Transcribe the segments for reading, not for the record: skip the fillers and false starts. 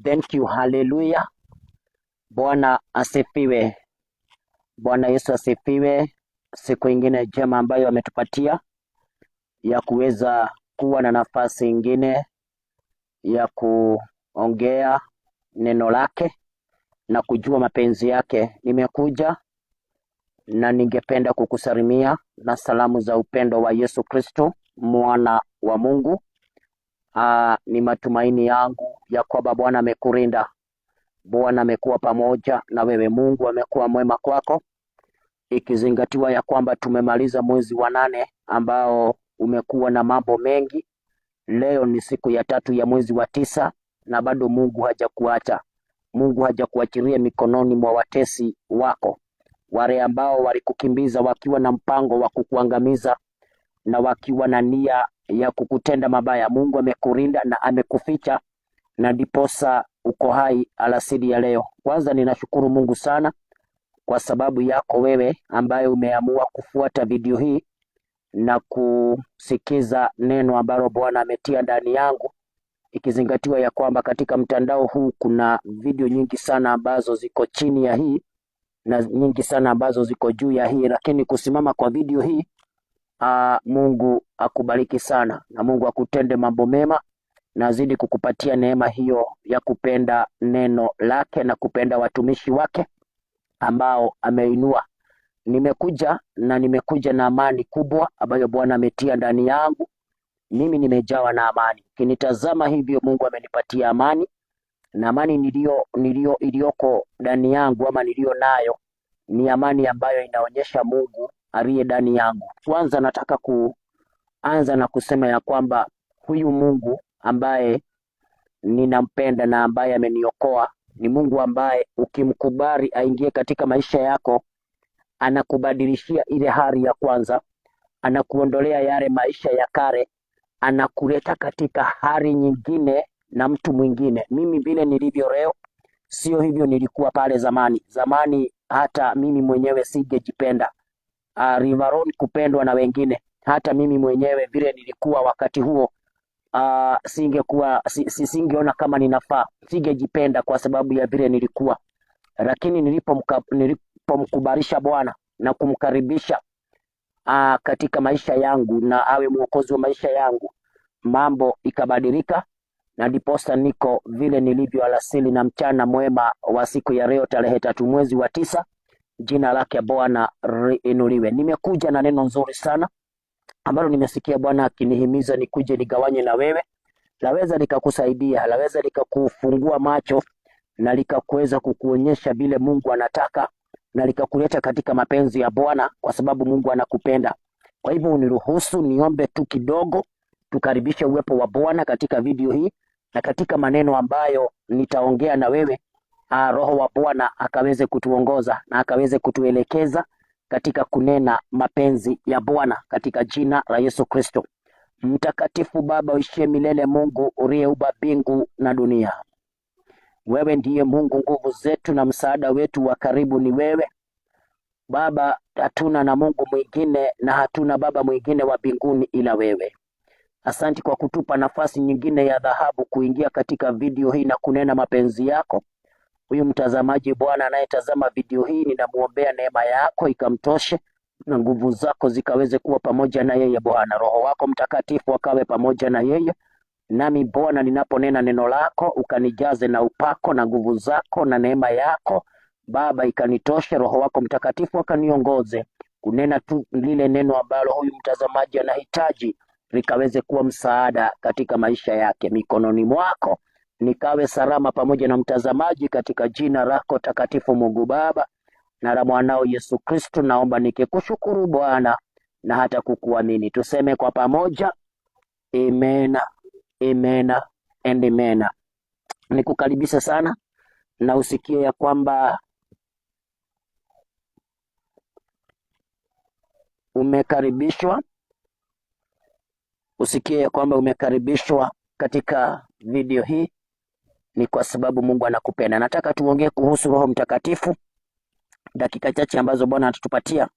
Thank you, hallelujah. Bwana asifiwe. Bwana Yesu asifiwe. Siku ingine njema ambayo ametupatia ya kuweza kuwa na nafasi ingine ya kuongea neno lake na kujua mapenzi yake. Nimekuja na ningependa kukusalimia na salamu za upendo wa Yesu Kristo, mwana wa Mungu. Ni matumaini yangu ya kwamba Bwana amekurinda. Bwana amekuwa pamoja na wewe. Mungu amekuwa mwema kwako, ikizingatiwa ya kwamba tumemaliza mwezi wa 8 ambao umekuwa na mambo mengi. Leo ni siku ya 3 ya mwezi wa 9 na bado Mungu hajakuacha. Mungu hajakuachilia mikononi mwa watesi wako, wale ambao walikukimbiza wakiwa na mpango wa kukuangamiza na wakiwa na nia ya kukutenda mabaya. Mungu amekurinda na amekuficha, na ndiposa uko hai alasiri ya leo. Kwanza ninashukuru Mungu sana kwa sababu yako wewe ambaye umeamua kufuata video hii na kusikiza neno ambalo Bwana ametia ndani yangu, ikizingatiwa ya kwamba katika mtandao huu kuna video nyingi sana ambazo ziko chini ya hii na nyingi sana ambazo ziko juu ya hii, lakini kusimama kwa video hii, Mungu akubariki sana na Mungu akutende mambo mema na azidi kukupatia neema hiyo ya kupenda neno lake na kupenda watumishi wake ambao ameinua. Nimekuja na amani kubwa ambayo Bwana ametia ndani yangu. Mimi nimejawa na amani. Kinitazama hivyo, Mungu amenipatia amani, na amani iliyoko ndani yangu ama nilio nayo ni amani ambayo inaonyesha Mungu aliye ndani yangu. Kwanza nataka kuanza na kusema ya kwamba huyu Mungu ambaye ninampenda na ambaye ameniokoa ni Mungu ambaye ukimkubali aingie katika maisha yako, anakubadilishia ile hali ya kwanza, anakuondolea yale maisha ya kale, anakuleta katika hali nyingine na mtu mwingine. Mimi vile nilivyo leo sio hivyo nilikuwa pale zamani. Zamani hata mimi mwenyewe singejipenda, Rivaron kupendwa na wengine. Hata mimi mwenyewe vile nilikuwa wakati huo, singeona kama ninafaa, singejipenda kwa sababu ya vile nilikuwa. Lakini nilipomkubalisha Bwana na kumkaribisha katika maisha yangu na awe mwokozi wa maisha yangu, mambo ikabadilika, na ndiposa niko vile nilivyo alasiri na mchana mwema wa siku ya leo tarehe 3 mwezi wa 9. Jina lake Bwana liinuliwe. Nimekuja na neno nzuri sana ambalo nimesikia Bwana akinihimiza nikuje nigawanye na wewe. Laweza likakusaidia, laweza likakufungua macho na likakuweza kukuonyesha vile Mungu anataka, na likakuleta katika mapenzi ya Bwana, kwa sababu Mungu anakupenda. Kwa hivyo uniruhusu niombe tu kidogo, tukaribishe uwepo wa Bwana katika video hii na katika maneno ambayo nitaongea na wewe. Roho wa Bwana akaweze kutuongoza na akaweze kutuelekeza katika kunena mapenzi ya Bwana katika jina la Yesu Kristo. Mtakatifu Baba uishie milele, Mungu uliyeumba mbingu na dunia, wewe ndiye Mungu, nguvu zetu na msaada wetu wa karibu ni wewe Baba. Hatuna na Mungu mwingine na hatuna Baba mwingine wa mbinguni ila wewe. Asante kwa kutupa nafasi nyingine ya dhahabu kuingia katika video hii na kunena mapenzi yako. Huyu mtazamaji Bwana anayetazama video hii, ninamuombea neema yako ikamtoshe na nguvu zako zikaweze kuwa pamoja na yeye Bwana. Roho wako Mtakatifu akawe pamoja na yeye. Nami Bwana ninaponena neno lako, ukanijaze na upako na nguvu zako na neema yako Baba ikanitoshe. Roho wako Mtakatifu akaniongoze kunena tu lile neno ambalo huyu mtazamaji anahitaji, likaweze kuwa msaada katika maisha yake. Mikononi mwako nikawe salama pamoja na mtazamaji, katika jina lako takatifu Mungu Baba na la mwanao Yesu Kristo naomba nikikushukuru Bwana na hata kukuamini. Tuseme kwa pamoja amen, amen and amen. Nikukaribisha sana na usikie ya kwamba umekaribishwa, usikie ya kwamba umekaribishwa katika video hii. Ni kwa sababu Mungu anakupenda. Nataka tuongee kuhusu Roho Mtakatifu dakika chache ambazo Bwana atatupatia.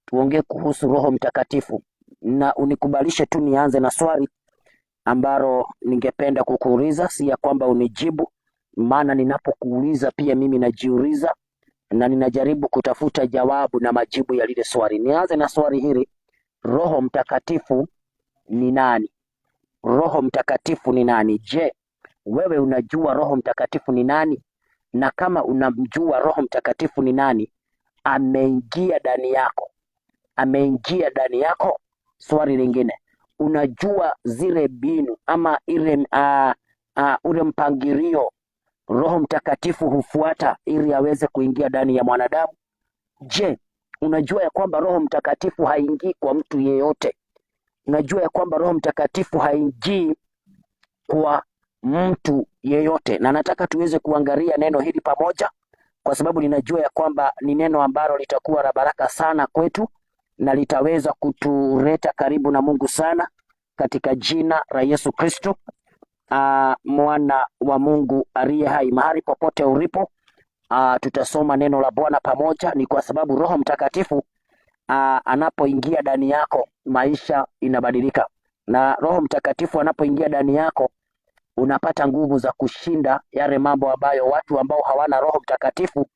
Tuongee kuhusu Roho Mtakatifu, na unikubalishe tu nianze na swali ambalo ningependa kukuuliza, si ya kwamba unijibu, maana ninapokuuliza pia mimi najiuliza na ninajaribu kutafuta jawabu na majibu ya lile swali. Nianze na swali hili, Roho Mtakatifu ni nani? Roho Mtakatifu ni nani? Je, wewe unajua Roho Mtakatifu ni nani? Na kama unamjua Roho Mtakatifu ni nani, ameingia ndani yako? Ameingia ndani yako? Swali lingine, unajua zile mbinu ama ule mpangilio Roho Mtakatifu hufuata ili aweze kuingia ndani ya mwanadamu? Je, unajua ya kwamba Roho Mtakatifu haingii kwa mtu yeyote? Unajua ya kwamba Roho Mtakatifu haingii kwa mtu yeyote? Na nataka tuweze kuangalia neno hili pamoja, kwa sababu ninajua ya kwamba ni neno ambalo litakuwa la baraka sana kwetu na litaweza kutuleta karibu na Mungu sana, katika jina la Yesu Kristo, mwana wa Mungu aliye hai. Mahali popote ulipo, tutasoma neno la Bwana pamoja. Ni kwa sababu Roho Mtakatifu anapoingia ndani yako, maisha inabadilika, na Roho Mtakatifu anapoingia ndani yako, unapata nguvu za kushinda yale mambo ambayo watu ambao hawana Roho Mtakatifu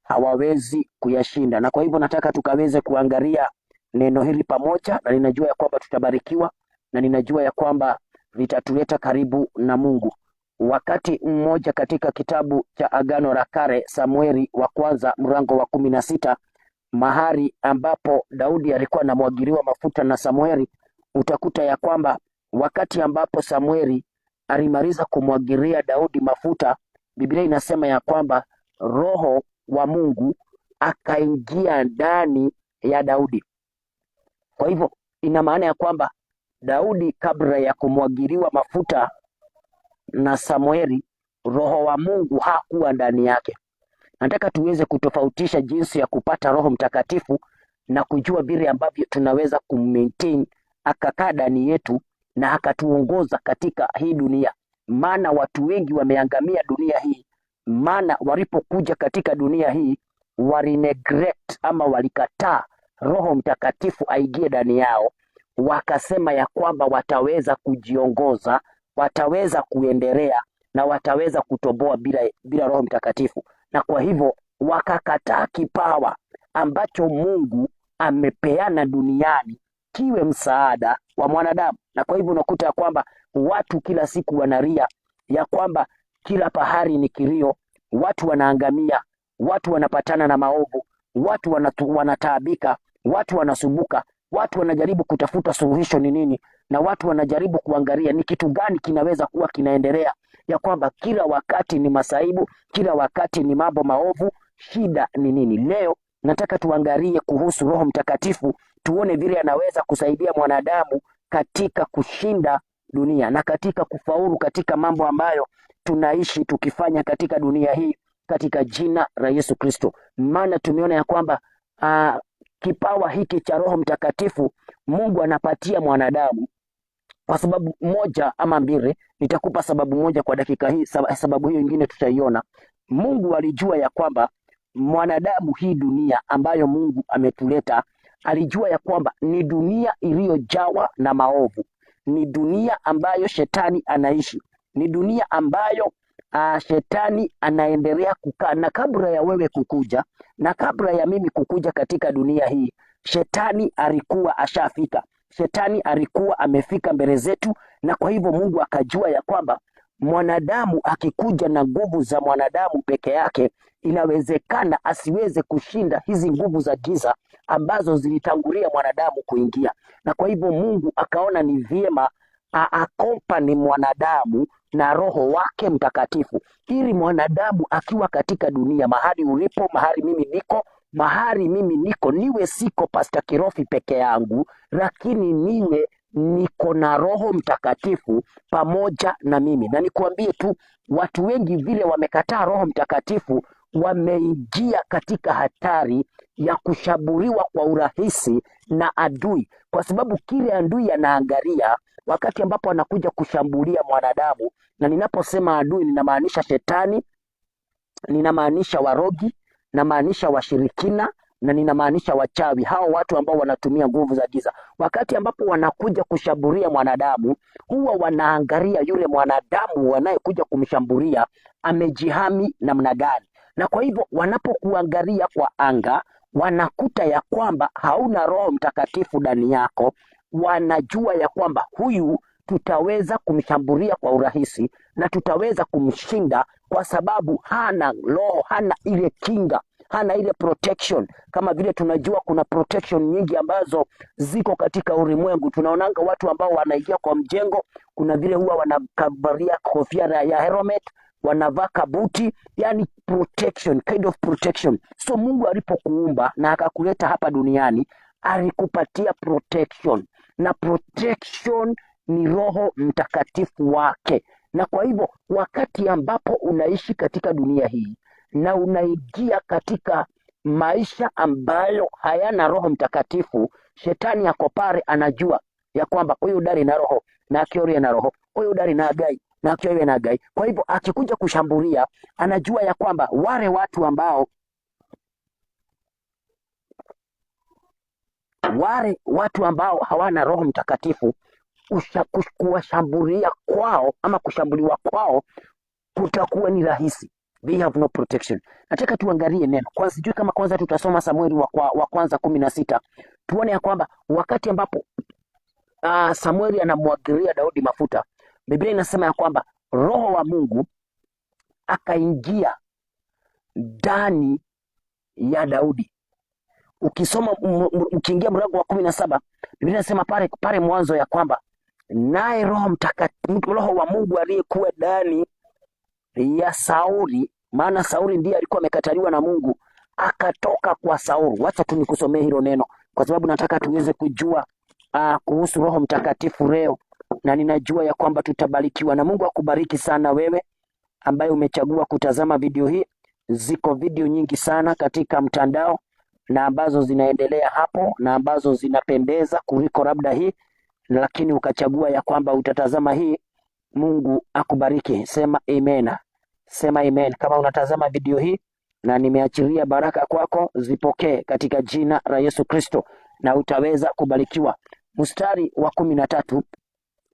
hawawezi kuyashinda. Na kwa hivyo nataka tukaweze kuangalia neno hili pamoja, na ninajua ya kwamba tutabarikiwa, na ninajua ya kwamba litatuleta karibu na Mungu. Wakati mmoja katika kitabu cha Agano la Kale, Samueli wa kwanza mlango wa 16, mahali ambapo Daudi alikuwa anamwagiliwa mafuta na Samueli, utakuta ya kwamba wakati ambapo Samueli alimaliza kumwagilia Daudi mafuta, Biblia inasema ya kwamba Roho wa Mungu akaingia ndani ya Daudi. Kwa hivyo ina maana ya kwamba Daudi kabla ya kumwagiliwa mafuta na Samueli, Roho wa Mungu hakuwa ndani yake. Nataka tuweze kutofautisha jinsi ya kupata Roho Mtakatifu na kujua vile ambavyo tunaweza kummaintain akakaa ndani yetu na akatuongoza katika hii dunia. Maana watu wengi wameangamia dunia hii, maana walipokuja katika dunia hii walineglect ama walikataa Roho Mtakatifu aingie ndani yao, wakasema ya kwamba wataweza kujiongoza, wataweza kuendelea na wataweza kutoboa bila Roho Mtakatifu. Na kwa hivyo wakakataa kipawa ambacho Mungu amepeana duniani kiwe msaada wa mwanadamu. Na kwa hivyo unakuta ya kwamba watu kila siku wanalia ya kwamba kila pahali ni kilio, watu wanaangamia, watu wanapatana na maovu, watu wanataabika, watu wanasumbuka, watu wanajaribu kutafuta suluhisho ni nini, na watu wanajaribu kuangalia ni kitu gani kinaweza kuwa kinaendelea, ya kwamba kila wakati ni masaibu, kila wakati ni mambo maovu. Shida ni nini? Leo nataka tuangalie kuhusu Roho Mtakatifu, tuone vile anaweza kusaidia mwanadamu katika kushinda dunia na katika kufaulu katika mambo ambayo tunaishi tukifanya katika dunia hii, katika jina la Yesu Kristo. Maana tumeona ya kwamba kipawa hiki cha Roho Mtakatifu Mungu anapatia mwanadamu kwa sababu moja ama mbili. Nitakupa sababu moja kwa dakika hii, sababu hiyo nyingine tutaiona. Mungu alijua ya kwamba mwanadamu, hii dunia ambayo Mungu ametuleta, alijua ya kwamba ni dunia iliyojawa na maovu, ni dunia ambayo shetani anaishi, ni dunia ambayo shetani anaendelea kukaa. Na kabla ya wewe kukuja na kabla ya mimi kukuja katika dunia hii, shetani alikuwa ashafika, shetani alikuwa amefika mbele zetu. Na kwa hivyo Mungu akajua ya kwamba mwanadamu akikuja na nguvu za mwanadamu peke yake, inawezekana asiweze kushinda hizi nguvu za giza ambazo zilitangulia mwanadamu kuingia. Na kwa hivyo Mungu akaona ni vyema akompani mwanadamu na Roho wake Mtakatifu, ili mwanadamu akiwa katika dunia, mahali ulipo, mahali mimi niko, niwe siko Pastor Kirofi peke yangu, lakini niwe niko na Roho Mtakatifu pamoja na mimi. Na nikuambie tu, watu wengi vile wamekataa Roho Mtakatifu, wameingia katika hatari ya kushambuliwa kwa urahisi na adui, kwa sababu kile adui anaangalia wakati ambapo anakuja kushambulia mwanadamu. Na ninaposema adui, ninamaanisha shetani, ninamaanisha warogi, namaanisha washirikina, na ninamaanisha wachawi, hao watu ambao wanatumia nguvu za giza. Wakati ambapo wanakuja kushambulia mwanadamu, huwa wanaangalia yule mwanadamu wanayekuja kumshambulia amejihami namna gani, na kwa hivyo wanapokuangalia kwa anga wanakuta ya kwamba hauna Roho Mtakatifu ndani yako, wanajua ya kwamba huyu tutaweza kumshambulia kwa urahisi na tutaweza kumshinda, kwa sababu hana roho, hana ile kinga, hana ile protection. Kama vile tunajua kuna protection nyingi ambazo ziko katika ulimwengu. Tunaonanga watu ambao wanaingia kwa mjengo, kuna vile huwa wanakavalia kofia ya helmet, wanavaa kabuti, yani protection, kind of protection. So Mungu alipokuumba na akakuleta hapa duniani alikupatia protection, na protection ni Roho Mtakatifu wake. Na kwa hivyo wakati ambapo unaishi katika dunia hii na unaingia katika maisha ambayo hayana Roho Mtakatifu, shetani yako pale anajua ya kwamba huyu dari na roho na akioria na roho, huyu dari na gai na akioria na gai. Kwa hivyo akikuja kushambulia anajua ya kwamba wale watu ambao hawana Roho Mtakatifu, kuwashambulia kwao ama kushambuliwa kwao kutakuwa ni rahisi. They have no protection. Nataka tuangalie neno kwanza, sijui kama kwanza tutasoma Samueli wa kwanza 16 tuone ya kwamba wakati ambapo Samueli anamwagilia Daudi mafuta, Biblia inasema ya kwamba Roho wa Mungu akaingia ndani ya Daudi. Ukisoma ukiingia mlango wa 17, Biblia inasema pale mwanzo ya kwamba naye Roho Mtakatifu, Roho wa Mungu aliyekuwa ndani ya Sauli, maana Sauli ndiye alikuwa amekataliwa na Mungu, akatoka kwa Sauli. Wacha tu nikusomee hilo neno kwa sababu nataka tuweze kujua kuhusu Roho Mtakatifu leo, na ninajua ya kwamba tutabarikiwa. Na Mungu akubariki sana wewe ambaye umechagua kutazama video hii. Ziko video nyingi sana katika mtandao na ambazo zinaendelea hapo na ambazo zinapendeza kuliko labda hii, lakini ukachagua ya kwamba utatazama hii. Mungu akubariki. Sema amen. Sema amen kama unatazama video hii, na nimeachilia baraka kwako, zipokee katika jina la Yesu Kristo na utaweza kubarikiwa. Mstari wa 13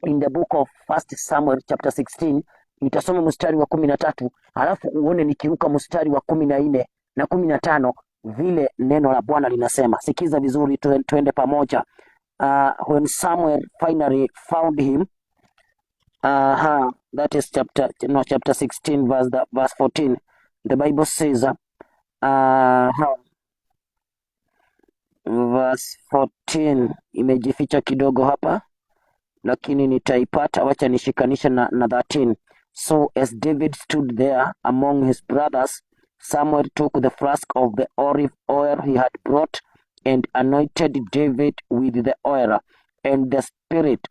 in the book of 1 Samuel chapter 16, nitasoma mstari wa 13 halafu uone nikiruka mstari wa 14 na 15 vile neno la Bwana linasema. Sikiza vizuri, tuende pamoja. When Samuel finally found him, that is chapter 16 verse 14. The Bible says verse 14 imejificha kidogo hapa, lakini nitaipata. Wacha nishikanisha na 13. So as David stood there among his brothers, Samuel took the flask of the olive oil he had brought and anointed David with the oil, and the spirit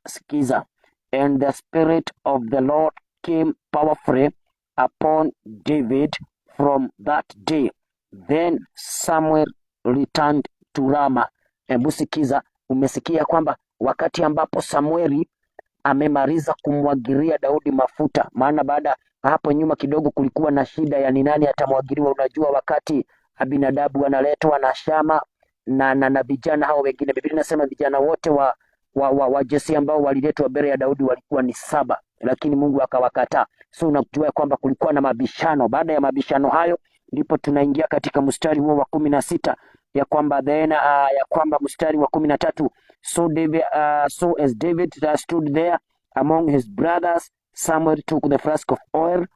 of the Lord came powerfully upon David from that day. Then Samuel returned to Ramah. Hebu sikiza, umesikia kwamba wakati ambapo Samueli amemaliza kumwagilia Daudi mafuta, maana baada hapo nyuma kidogo kulikuwa na shida ya ni nani atamwagiliwa. Unajua wakati Abinadabu analetwa na Shama na vijana hao wengine, Biblia inasema vijana wote wa Jesse ambao waliletwa mbele ya Daudi walikuwa ni 7, lakini Mungu akawakataa. So unajua kwamba kulikuwa na mabishano. Baada ya mabishano hayo ndipo tunaingia katika mstari huo wa 16 ya kwamba ya kwamba mstari wa 13, so as David stood there among his brothers, Samuel took the flask of oil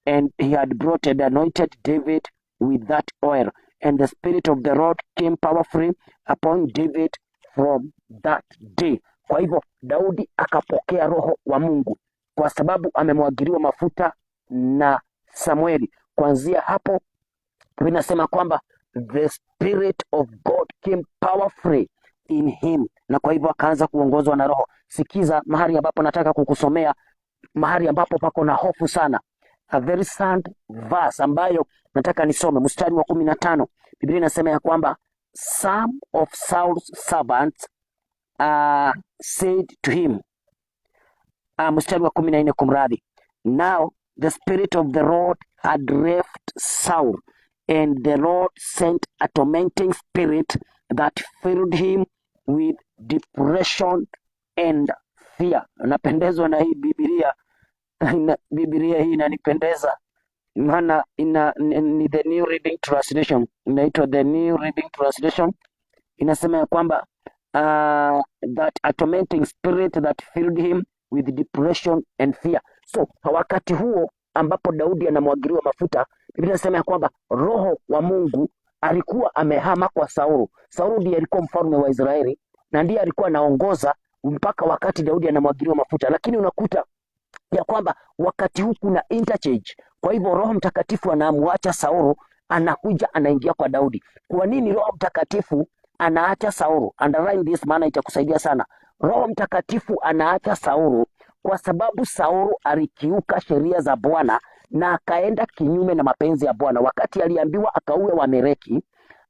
and he had brought and anointed David with that oil, and the spirit of the Lord came powerfully upon David from that day. Kwa hivyo Daudi akapokea Roho wa Mungu kwa sababu amemwagiliwa mafuta na Samueli. Kuanzia hapo vinasema kwamba the spirit of God came powerfully in him, na kwa hivyo akaanza kuongozwa na Roho. Sikiza mahali ambapo nataka kukusomea, mahali ambapo pako na hofu sana, a very sad verse ambayo nataka nisome, mstari wa 15. Biblia inasema ya kwamba some of Saul's servants said to him, mstari wa 14 kumradhi, now the spirit of the Lord had left Saul and the Lord sent a tormenting spirit that filled him with depression and fear. Napendezwa na hii Biblia. Biblia hii inanipendeza maana ni the New Reading Translation, inaitwa the New Reading Translation. Inasema ya kwamba that a tormenting spirit that filled him with depression and fear. So wakati huo ambapo Daudi anamwagiliwa mafuta, Biblia inasema ya kwamba roho wa Mungu alikuwa amehama kwa Saulu. Saulu ndiye alikuwa mfalme wa Israeli na ndiye alikuwa anaongoza mpaka wakati Daudi anamwagiliwa mafuta, lakini unakuta ya kwamba wakati huu kuna interchange. Kwa hivyo Roho Mtakatifu anamwacha Saulu, anakuja anaingia kwa Daudi. Kwa nini Roho Mtakatifu anaacha Saulu? Underline this, maana itakusaidia sana. Roho Mtakatifu anaacha Saulu kwa sababu Saulu alikiuka sheria za Bwana na akaenda kinyume na mapenzi ya Bwana. Wakati aliambiwa akaue Wameleki,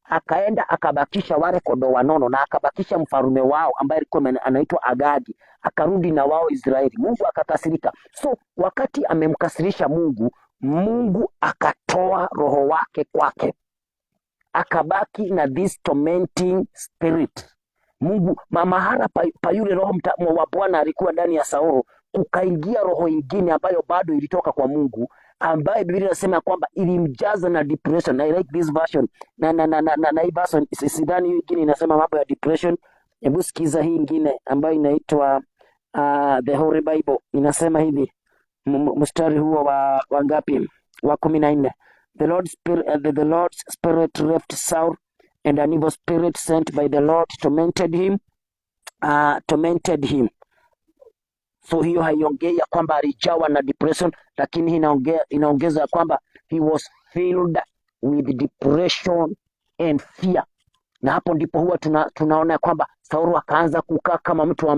akaenda akabakisha wale kondoo wanono na akabakisha mfarume wao ambaye alikuwa anaitwa Agagi, akarudi na wao Israeli. Mungu akakasirika. So wakati amemkasirisha Mungu, Mungu akatoa roho wake kwake, akabaki na this tormenting spirit. Mungu mahala pa yule roho wa Bwana alikuwa ndani ya Saulu, kukaingia roho ingine ambayo bado ilitoka kwa Mungu, ambaye Biblia inasema kwamba ilimjaza na depression. I like this version. Na hii version sidhani hiyo ingine inasema mambo ya depression. Hebu sikiza hii ingine ambayo inaitwa The Holy Bible. Inasema hivi, mstari huo wa ngapi? Wa 14. The Lord's spirit left Saul, and an evil spirit sent by the Lord tormented him. So hiyo haiongei ya kwamba alijawa na depression, lakini inaongeza ya kwamba he was filled with depression and fear. Na hapo ndipo huwa tunaona ya kwamba Saulu akaanza kukaa kama mtu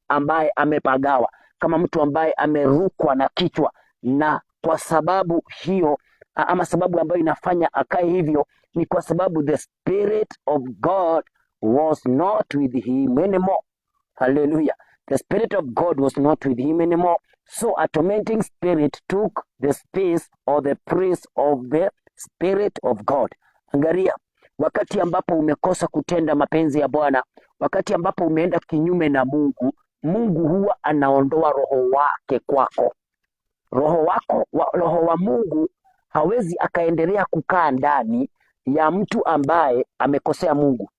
ambaye amepagawa, kama mtu ambaye amerukwa na kichwa. Na kwa sababu hiyo ama sababu ambayo inafanya akae hivyo ni kwa sababu the Spirit of God was not with him anymore. Hallelujah. The Spirit of God was not with him anymore. So a tormenting spirit took the space or the place of the Spirit of God. Angalia, wakati ambapo umekosa kutenda mapenzi ya Bwana, wakati ambapo umeenda kinyume na Mungu, Mungu huwa anaondoa roho wake kwako. Roho wa Mungu hawezi akaendelea kukaa ndani ya mtu ambaye amekosea Mungu.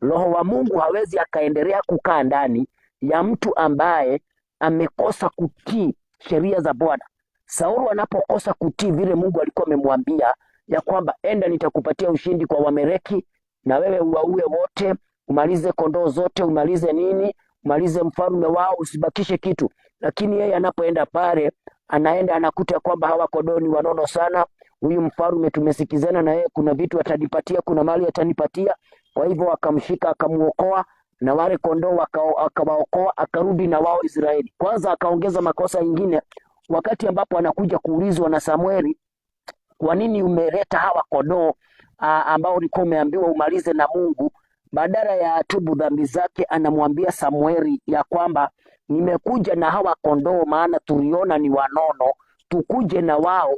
Roho wa Mungu hawezi akaendelea kukaa ndani ya mtu ambaye amekosa kutii sheria za Bwana. Saulu anapokosa kutii vile Mungu alikuwa amemwambia ya kwamba enda nitakupatia ushindi kwa Wameleki na wewe uwaue wote, umalize kondoo zote, umalize umalize mfalme wao, usibakishe kitu. Lakini yeye anapoenda pale, anaenda anakuta kwamba hawa kondoo ni wanono sana. Huyu mfalme tumesikizana na yeye, kuna vitu atanipatia, kuna mali atanipatia. Kwa hivyo akamshika, akamuokoa, na wale kondoo akawaokoa, akarudi na wao Israeli. Kwanza akaongeza makosa ingine wakati ambapo anakuja kuulizwa na Samueli, kwa nini umeleta hawa kondoo ambao ulikuwa umeambiwa umalize na Mungu? Badala ya atubu dhambi zake, anamwambia Samueli ya kwamba nimekuja na hawa kondoo maana tuliona ni wanono, tukuje na wao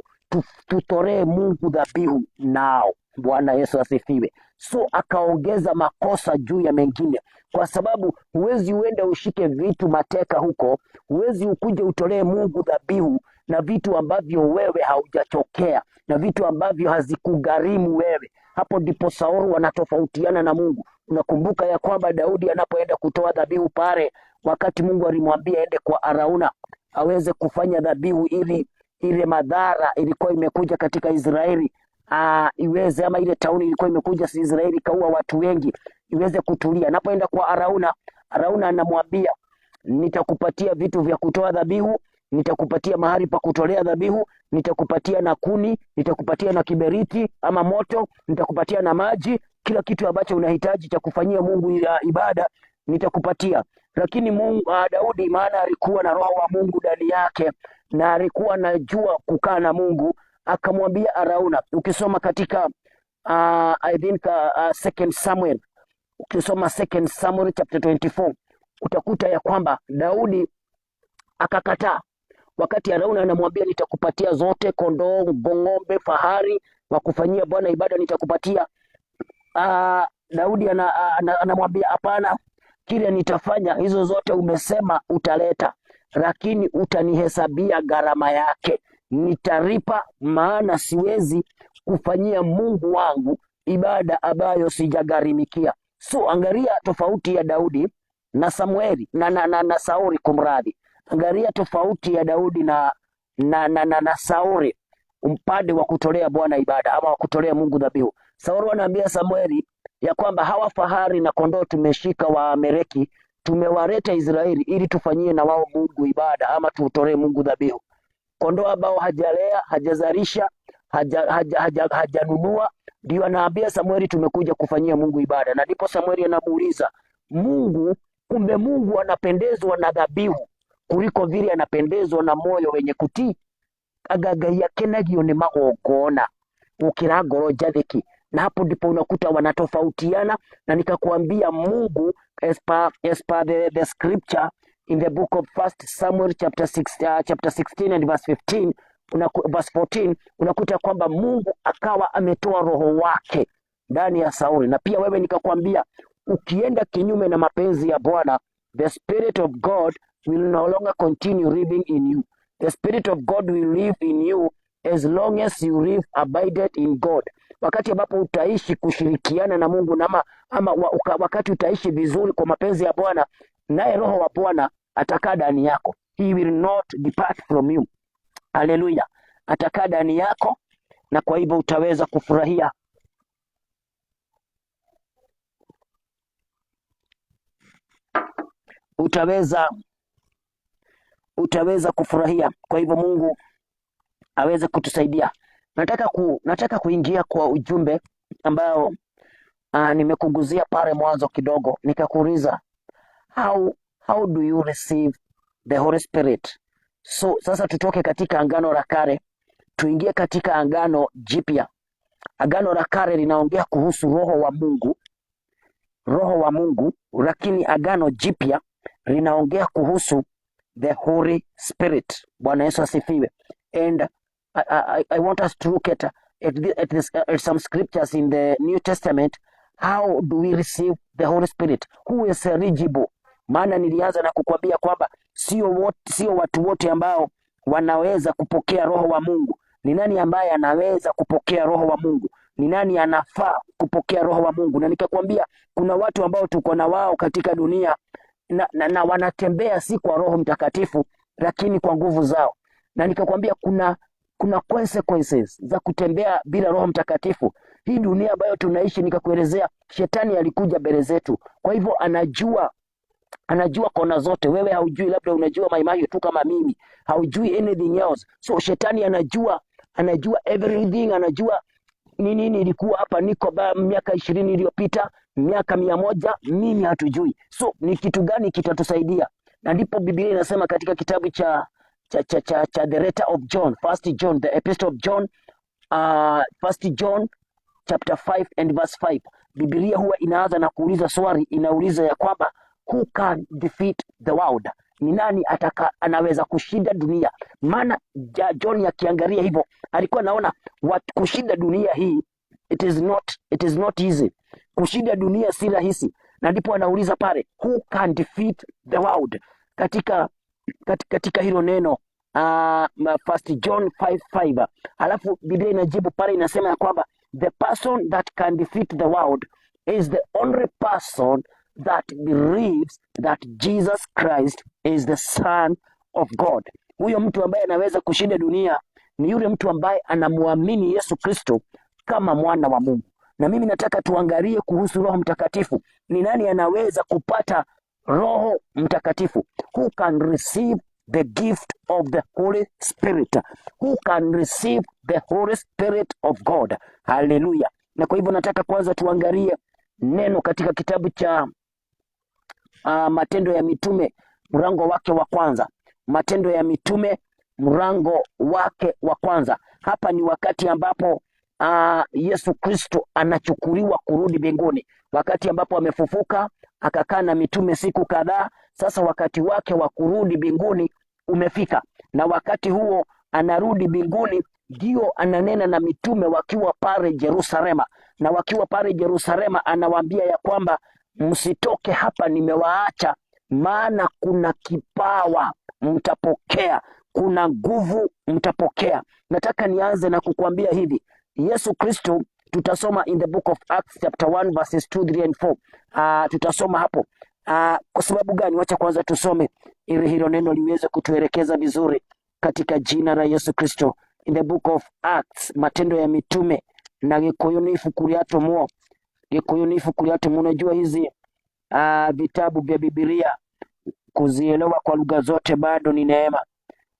tutoree Mungu dhabihu nao. Bwana Yesu asifiwe. So akaongeza makosa juu ya mengine, kwa sababu huwezi uende ushike vitu mateka huko, huwezi ukuje utolee Mungu dhabihu na vitu ambavyo wewe haujachokea na vitu ambavyo hazikugharimu wewe. Hapo ndipo Saulu wanatofautiana na Mungu. Unakumbuka ya kwamba Daudi anapoenda kutoa dhabihu pale, wakati Mungu alimwambia aende kwa Arauna aweze kufanya dhabihu ili ile madhara ilikuwa imekuja katika Israeli iweze, ama ile tauni ilikuwa imekuja Israeli kaua watu wengi, iweze kutulia. Anapoenda kwa Arauna anamwambia nitakupatia vitu vya kutoa dhabihu, nitakupatia mahali pa kutolea dhabihu, nitakupatia na kuni, nitakupatia na kiberiti ama moto, nitakupatia na maji, kila kitu ambacho unahitaji cha kufanyia Mungu ibada nitakupatia. Lakini Daudi, maana alikuwa na roho wa Mungu ndani yake na alikuwa anajua kukaa na Mungu, akamwambia Arauna. Ukisoma katika I think second Samuel, ukisoma second Samuel chapter 24, utakuta ya kwamba Daudi akakataa. wakati Arauna anamwambia nitakupatia zote, kondoo, ng'ombe, fahari wa kufanyia Bwana ibada nitakupatia. Daudi anamwambia hapana, kile nitafanya hizo zote umesema utaleta, lakini utanihesabia gharama yake, nitaripa, maana siwezi kufanyia Mungu wangu ibada ambayo sijagharimikia. So angalia tofauti ya Daudi na Samueli na Sauli, kumradhi. Angalia tofauti ya Daudi na Sauli, upande wa kutolea Bwana ibada ama wa kutolea Mungu dhabihu. Sauli anaambia Samueli ya kwamba hawa fahari na kondoo tumeshika wa Amaleki, tumewaleta Israeli ili tufanyie na wao Mungu ibada ama tutolee Mungu dhabihu. Kondoo ambao hajalea, hajazalisha, hajanunua, ndio anaambia Samueli tumekuja kufanyia Mungu ibada. Na ndipo Samueli anamuuliza Mungu, kumbe Mungu anapendezwa na dhabihu kuliko vile anapendezwa na moyo wenye kutii. Agagai akenagio ni magongona gukira ngoro njathiki. Na hapo ndipo unakuta wanatofautiana, na nikakwambia Mungu as per the scripture in the book of 1 Samuel chapter 16 and verse 15, verse 14, unakuta kwamba Mungu akawa ametoa roho wake ndani ya Sauli. Na pia wewe nikakwambia ukienda kinyume na mapenzi ya Bwana, the spirit of God will no longer continue living in you. The spirit of God will live in you as long as you live abided in God. Wakati ambapo utaishi kushirikiana na Mungu wakati utaishi vizuri kwa mapenzi ya Bwana, naye roho wa Bwana atakaa ndani yako. He will not depart from you. Haleluya. Atakaa ndani yako, na kwa hivyo utaweza kufurahia. Utaweza kufurahia. Kwa hivyo Mungu aweze kutusaidia. Nataka kuingia kwa ujumbe ambao nimekuguzia pale mwanzo kidogo, nikakuuliza how do you receive the Holy Spirit. So sasa tutoke katika Agano la Kale tuingie katika Agano Jipya. Agano la Kale linaongea kuhusu roho wa Mungu, lakini Agano Jipya linaongea kuhusu the Holy Spirit. Bwana Yesu asifiwe. And I want us to look at some scriptures in the New Testament. How do we receive the Holy Spirit? Who is eligible? Maana nilianza na kukwambia kwamba sio watu wote ambao wanaweza kupokea roho wa Mungu. Ni nani ambaye anaweza kupokea roho wa Mungu? Ni nani anafaa kupokea roho wa Mungu? Na nikakwambia kuna watu ambao tuko na wao katika dunia na wanatembea si kwa Roho Mtakatifu, lakini kwa nguvu zao. Na nikakwambia kuna consequences za kutembea bila Roho Mtakatifu. Hii dunia ambayo tunaishi, nikakuelezea, shetani alikuja mbele zetu. Kwa hivyo anajua kona zote. Wewe haujui, labda unajua maimayo tu kama mimi, haujui anything else. So shetani anajua everything, anajua nini ilikuwa hapa niko miaka 20 iliyopita, miaka 100, mimi hatujui. So ni kitu gani kitatusaidia? Na ndipo Biblia inasema katika kitabu cha the letter of John, the epistle of John, 1 John chapter 5 and verse 5. Biblia huwa inaanza na kuuliza swali, inauliza ya kwamba who can defeat the world? Ni nani anaweza kushinda dunia? Maana John akiangalia hivyo alikuwa anaona kushinda dunia hii, it is not easy. Kushinda dunia si rahisi. Na ndipo anauliza pale, who can defeat the world? Katika hilo neno 1 John 5:5. Alafu Biblia inajibu pale, inasema ya kwamba the person that can defeat the world is the only person that believes that Jesus Christ is the Son of God. Huyo mtu ambaye anaweza kushinda dunia ni yule mtu ambaye anamwamini Yesu Kristo kama mwana wa Mungu. Na mimi nataka tuangalie kuhusu Roho Mtakatifu. Ni nani anaweza kupata Roho Mtakatifu? Who can receive the gift of the Holy Spirit? Who can receive the Holy Spirit of God? Hallelujah. Na kwa hivyo nataka kwanza tuangalie neno katika kitabu cha Matendo ya Mitume mlango wake wa kwanza. Matendo ya Mitume mlango wake wa kwanza. Hapa ni wakati ambapo Yesu Kristo anachukuliwa kurudi mbinguni, wakati ambapo amefufuka akakaa na mitume siku kadhaa. Sasa wakati wake wa kurudi mbinguni umefika, na wakati huo anarudi mbinguni, ndio ananena na mitume wakiwa pale Yerusalema, na wakiwa pale Yerusalema anawaambia ya kwamba msitoke hapa, nimewaacha, maana kuna kipawa mtapokea, kuna nguvu mtapokea. Nataka nianze na kukuambia hivi, Yesu Kristo, tutasoma in the book of Acts chapter 1 verses 2, 3 and 4. Tutasoma hapo. Kwa sababu gani? Wacha kwanza tusome ili hilo neno liweze kutuelekeza vizuri katika jina la Yesu Kristo. In the book of Acts, Matendo ya Mitume, na gikuyunifu kuriato mo, unajua hizi vitabu vya Biblia kuzielewa kwa lugha zote bado ni neema.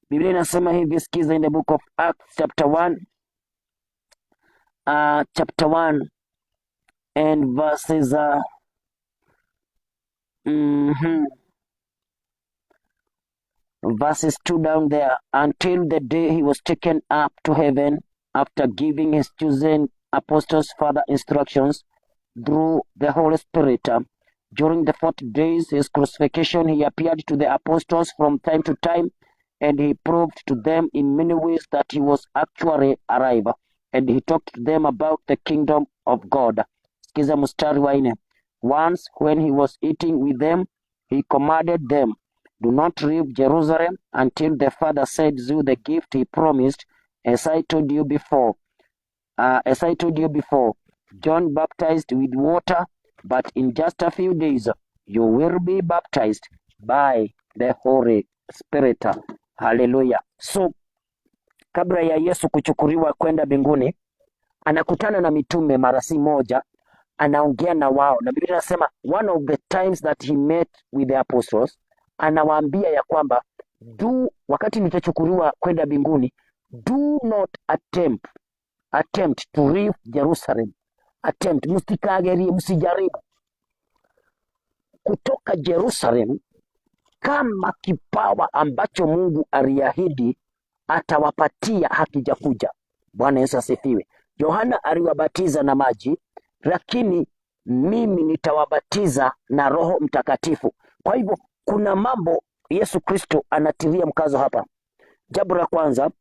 Biblia inasema hivi, sikiza, in the book of Acts chapter 1 and verses verses 2 down there. Until the day he was taken up to heaven, after giving his chosen apostles further instructions through the Holy Spirit. During the 40 days his crucifixion, he appeared to the apostles from time to time, and he proved to them in many ways that he was actually alive, and he talked to them about the kingdom of God. Sikiza mstari wa 4. Once when he was eating with them, he commanded them, do not leave Jerusalem until the Father sends you the gift he promised, as I told you before. John baptized with water, but in just a few days you will be baptized by the Holy Spirit. Hallelujah. So kabla ya Yesu kuchukuliwa kwenda mbinguni, anakutana na mitume mara si moja, anaongea na wao, na Biblia inasema one of the times that he met with the apostles, anawaambia ya kwamba wakati nitachukuliwa kwenda mbinguni, do not attempt to leave Jerusalem. Msijaribu kutoka Jerusalem kama kipawa ambacho Mungu aliahidi atawapatia hakijakuja. Bwana Yesu asifiwe. Yohana aliwabatiza na maji, lakini mimi nitawabatiza na Roho Mtakatifu. Kwa hivyo kuna mambo Yesu Kristo anatilia mkazo hapa. Jambo la kwanza,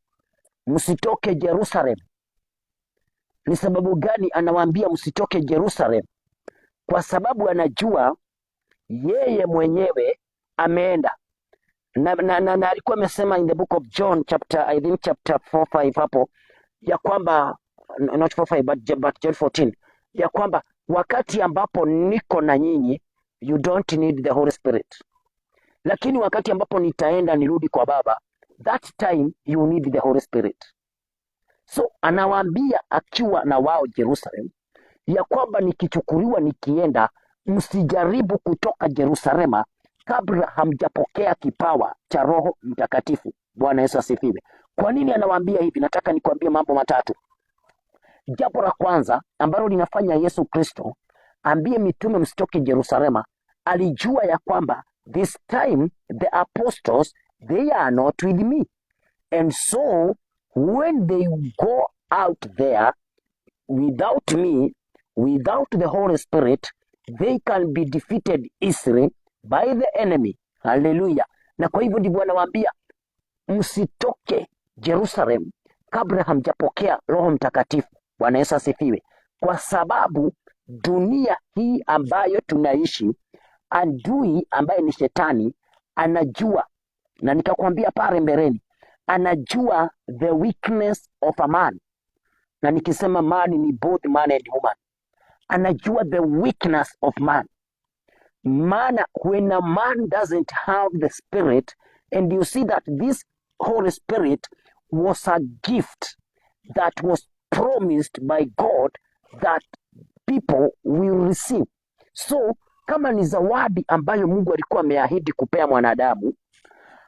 msitoke Jerusalem. Ni sababu gani anawaambia msitoke Jerusalem? Kwa sababu anajua yeye mwenyewe ameenda na alikuwa amesema in the book of John chapter 4:5 hapo, ya kwamba not 4:5 but John 14, ya kwamba wakati ambapo niko na nyinyi you don't need the Holy Spirit, lakini wakati ambapo nitaenda nirudi kwa Baba, that time you need the Holy Spirit. So anawaambia akiwa na wao Jerusalem ya kwamba nikichukuliwa nikienda, msijaribu kutoka Jerusalema kabla hamjapokea kipawa cha Roho Mtakatifu. Bwana Yesu asifiwe. Kwa nini anawaambia hivi? Nataka nikwambie mambo matatu. Jambo la kwanza ambalo linafanya Yesu Kristo ambie mitume msitoke Jerusalema, alijua ya kwamba this time the apostles they are not with me, and so when they go out there without me, without the Holy Spirit, they can be defeated easily by the enemy. Hallelujah. Na kwa hivyo ndivyo anawaambia msitoke Jerusalem kabla hamjapokea Roho Mtakatifu. Bwana Yesu asifiwe. Kwa sababu dunia hii ambayo tunaishi, adui ambaye ni shetani anajua, na nikakwambia pale mbeleni, anajua the weakness of a man. Na nikisema man ni both man and woman. Anajua the weakness of man. Maana when a man doesn't have the Spirit, and you see that this Holy Spirit was a gift that was promised by God that people will receive. So kama ni zawadi ambayo Mungu alikuwa ameahidi kupea mwanadamu,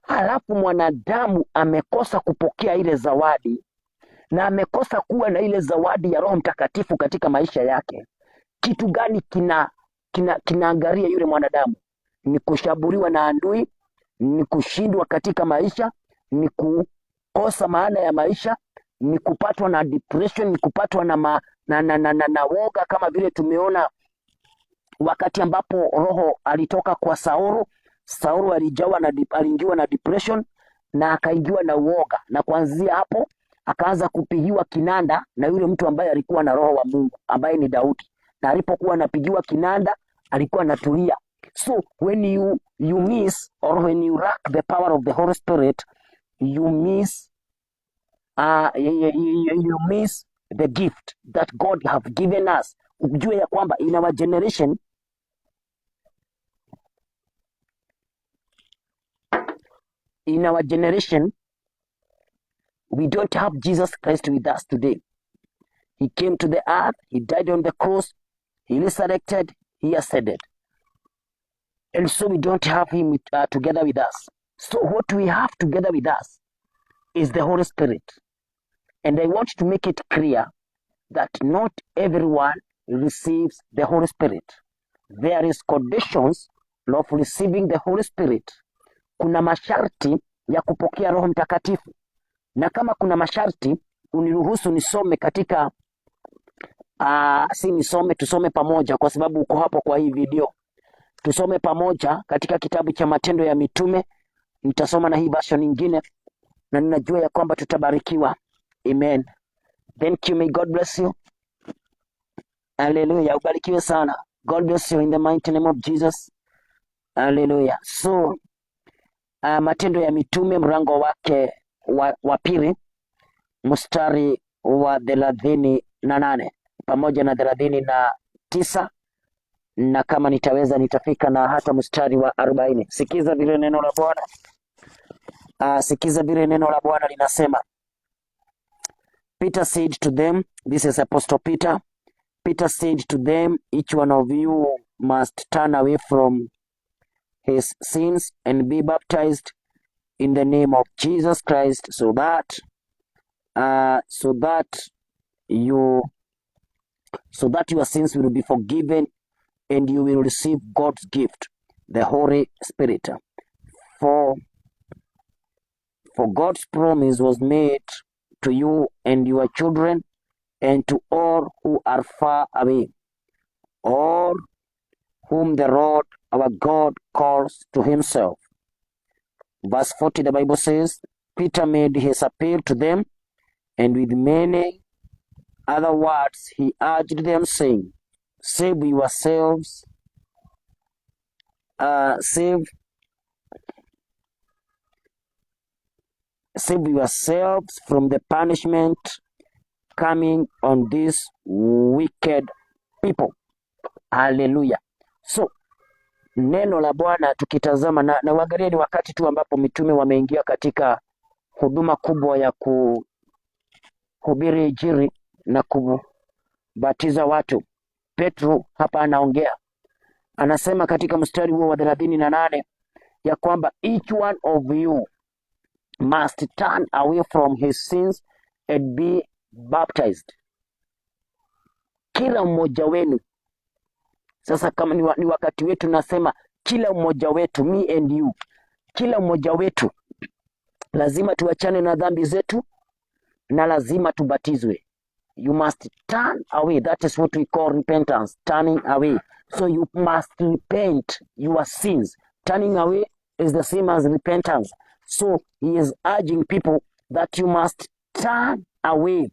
halafu mwanadamu amekosa kupokea ile zawadi na amekosa kuwa na ile zawadi ya Roho Mtakatifu katika maisha yake, kitu gani kinaangalia yule mwanadamu? Ni kushaburiwa na adui, ni kushindwa katika maisha, ni kukosa maana ya maisha, ni kupatwa na depression, ni kupatwa na woga, kama vile tumeona wakati ambapo Roho alitoka kwa Saulu. Saulu aliingiwa na depression, na akaingiwa na uoga, na kuanzia hapo akaanza kupigiwa kinanda na yule mtu ambaye alikuwa na roho wa Mungu ambaye ni Daudi, na alipokuwa anapigiwa kinanda alikuwa anatulia. So when you miss or when you lack the power of the Holy Spirit, you miss you miss the gift that God have given us. Ujue ya kwamba in our generation we don't have Jesus Christ with us today. He came to the earth, he died on the cross, he resurrected, he ascended. And so we don't have him together with us. So what we have together with us is the Holy Spirit. And I want to make it clear that not everyone receives the Holy Spirit. There is conditions of receiving the Holy Spirit. Kuna masharti ya kupokea Roho Mtakatifu. Na kama kuna masharti, uniruhusu nisome katika tusome pamoja kwa sababu uko hapo kwa hii video. Tusome pamoja katika kitabu cha Matendo ya Mitume. Nitasoma na hii version nyingine na ninajua ya kwamba tutabarikiwa. Amen. Thank you, may God bless you. Hallelujah. Ubarikiwe sana. God bless you in the mighty name of Jesus. Hallelujah. So Matendo ya Mitume mlango wake wa pili mstari wa 38 pamoja na 39, na kama nitaweza nitafika na hata mstari wa 40. Sikiza vile neno la Bwana. Sikiza vile neno la Bwana linasema. Peter said to them, this is Apostle Peter. Peter said to them, each one of you must turn away from his sins and be baptized in the name of Jesus Christ, so that your sins will be forgiven and you will receive God's gift, the Holy Spirit. For God's promise was made to you and your children and to all who are far away, all whom the Lord our God calls to himself. Verse 40, the Bible says, Peter made his appeal to them, and with many other words he urged them, saying, save yourselves from the punishment coming on these wicked people. Hallelujah. So neno la Bwana tukitazama na uangalie, ni wakati tu ambapo mitume wameingia katika huduma kubwa ya kuhubiri Injili na kubatiza watu. Petro hapa anaongea, anasema katika mstari huo wa 38 ya kwamba each one of you must turn away from his sins and be baptized. Kila mmoja wenu. Sasa kama ni wakati wetu, nasema kila mmoja wetu, me and you, kila mmoja wetu lazima tuachane na dhambi zetu na lazima tubatizwe. You must turn away. That is what we call repentance, turning away. So you must repent your sins. Turning away is the same as repentance. So he is urging people that you must turn away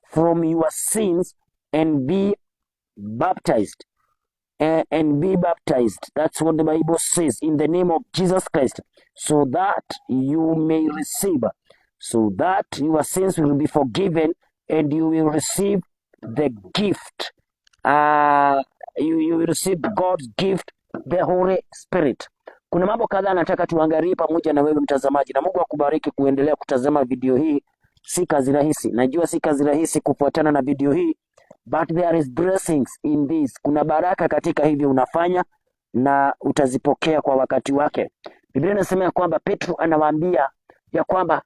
from your sins and be baptized. And be baptized. That's what the Bible says, in the name of Jesus Christ, so that you may receive, so that your sins will be forgiven and you will receive the gift. You will receive God's gift, the Holy Spirit. Kuna mambo kadhaa nataka tuangalie pamoja na wewe mtazamaji, na Mungu akubariki kuendelea kutazama video hii. Si kazi rahisi, najua si kazi rahisi kufuatana na video hii, but there is blessings in this. Kuna baraka katika hivi unafanya na utazipokea kwa wakati wake. Biblia inasema ya kwamba Petro anawaambia ya kwamba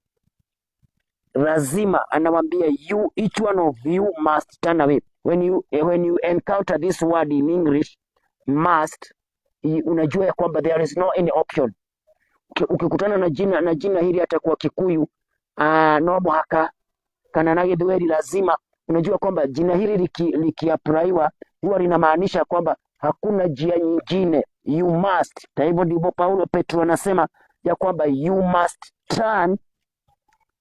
lazima, anawaambia each one of you must turn away. When you encounter this word in English, must, unajua ya kwamba there is no any option. Ukikutana na jina hili hata kwa Kikuyu nobo haka kana nage dweli, lazima unajua kwamba jina hili likiapraiwa huwa linamaanisha kwamba hakuna njia nyingine. You must. Na hivyo ndivyo Paulo Petro anasema ya kwamba you must turn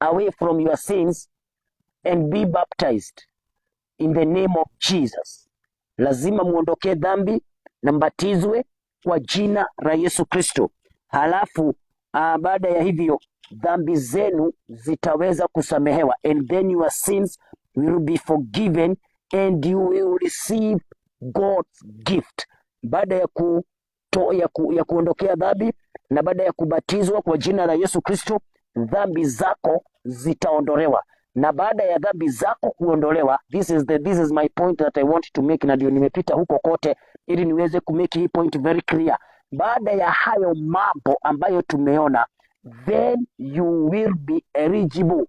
away from your sins and be baptized in the name of Jesus. Lazima muondokee dhambi na mbatizwe kwa jina la Yesu Kristo. Halafu baada ya hivyo dhambi zenu zitaweza kusamehewa, and then your sins will be forgiven and you will receive God's gift. Baada ya kuondokea dhambi na baada ya kubatizwa kwa jina la Yesu Kristo, dhambi zako zitaondolewa. Na baada ya dhambi zako kuondolewa, this is my point that I want to make, na ndio nimepita huko kote ili niweze kumake hii point very clear. Baada ya hayo mambo ambayo tumeona, then you will be eligible.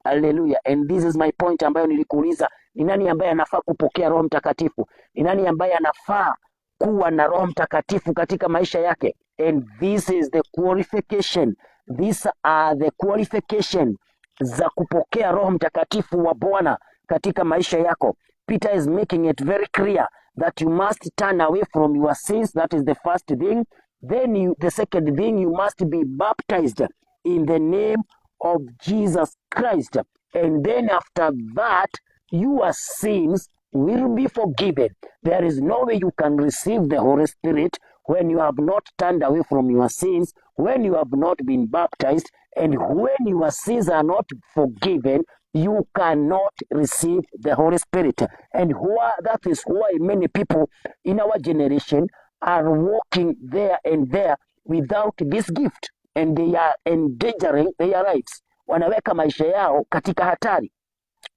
Hallelujah. And this is my point ambayo nilikuuliza, ni nani ambaye anafaa kupokea Roho Mtakatifu? Ni nani ambaye anafaa kuwa na Roho Mtakatifu katika maisha yake? And this is the qualification. These are the qualification za kupokea Roho Mtakatifu wa Bwana katika maisha yako. Peter is making it very clear that you must turn away from your sins. That is the first thing. Then the second thing, you must be baptized in the name of Jesus Christ. And then after that, your sins will be forgiven. There is no way you can receive the Holy Spirit when you have not turned away from your sins, when you have not been baptized, and when your sins are not forgiven, you cannot receive the Holy Spirit. And that is why many people in our generation are walking there and there without this gift, and they are endangering their lives. Wanaweka maisha yao katika hatari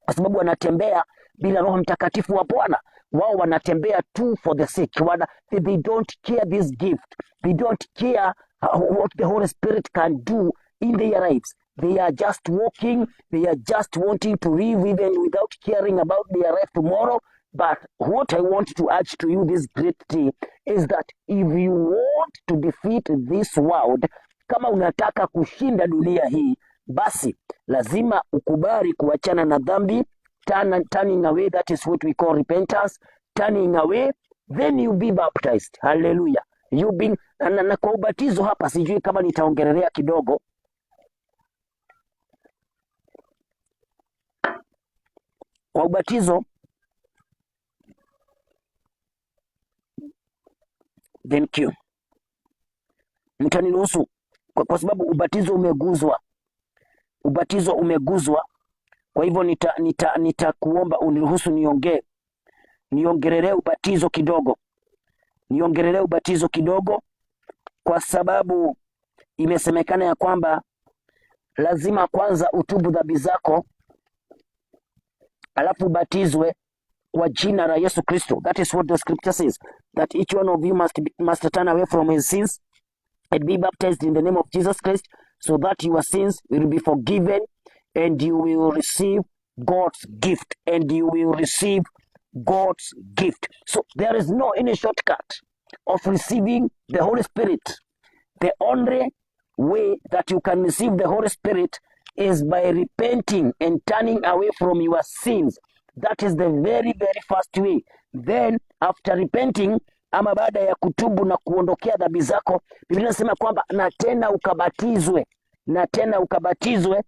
kwa sababu wanatembea bila Roho Mtakatifu wa Bwana. Wao wanatembea tu for the sake. They don't care this gift. They don't care what the Holy Spirit can do in their lives. They are just walking. They are just wanting to live even without caring about their life tomorrow. But what I want to urge to you this great day is that if you want to defeat this world, kama unataka kushinda dunia hii, basi lazima ukubali kuachana na dhambi, turning away. That is what we call repentance. Turning away, then you be baptized. Hallelujah. You been na kwa ubatizo hapa sijui kama nitaongelelea kidogo. Kwa ubatizo, thank you. Mtaniruhusu kwa sababu ubatizo umeguzwa. Ubatizo umeguzwa. Kwa hivyo nitakuomba uniruhusu niongelee ubatizo kidogo. Niongelee ubatizo kidogo kwa sababu imesemekana ya kwamba lazima kwanza utubu dhambi zako alafu ubatizwe kwa jina la Yesu Kristo. That is what the scripture says, that each one of you must turn away from his sins and be baptized in the name of Jesus Christ, so that your sins will be forgiven and you will receive God's gift. And you will receive God's gift. So there is no any shortcut of receiving the Holy Spirit. The only way that you can receive the Holy Spirit is by repenting and turning away from your sins. That is the very, very first way. Then after repenting, ama baada ya kutubu na kuondokea dhambi zako, Biblia inasema kwamba na tena ukabatizwe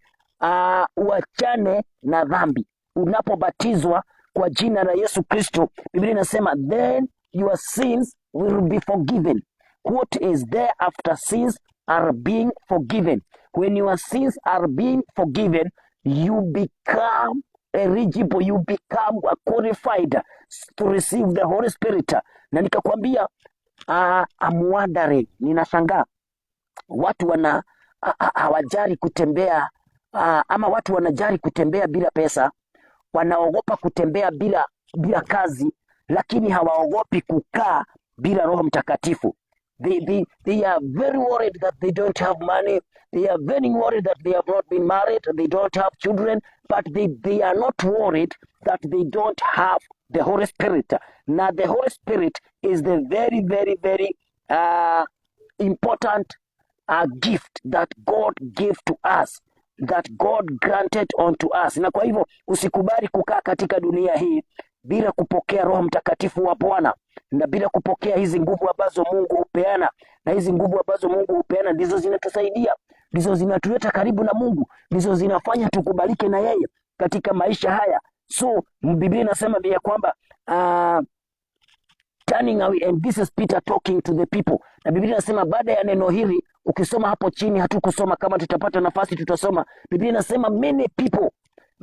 uachane na dhambi. Unapobatizwa kwa jina la Yesu Kristo, Biblia inasema then your sins will be forgiven. What is there after sins are being forgiven? When your sins are being forgiven, you become eligible, you become qualified to receive the Holy Spirit. Na nikakwambia I'm wondering, ninashangaa watu hawajari kutembea ama watu wanajari kutembea bila pesa, wanaogopa kutembea bila kazi, lakini hawaogopi kukaa bila Roho Mtakatifu. They are very worried that they don't have money. They are very worried that they have not been married. They don't have children. But they are not worried that they don't have the Holy Spirit. Now the Holy Spirit is the very, very, very important gift that God gave to us, that God granted unto us. Na kwa hivyo usikubali kukaa katika dunia hii bila kupokea Roho Mtakatifu wa Bwana. na bila kupokea hizi nguvu ambazo Mungu hupeana, na hizi nguvu ambazo Mungu hupeana ndizo zinatusaidia, ndizo zinatuleta karibu na Mungu, ndizo zinafanya tukubalike na yeye katika maisha haya. So Biblia inasema ya kwamba turning away, and this is Peter talking to the people. Na Biblia inasema baada ya neno hili, ukisoma hapo chini, hatukusoma, kama tutapata nafasi tutasoma. Biblia inasema many people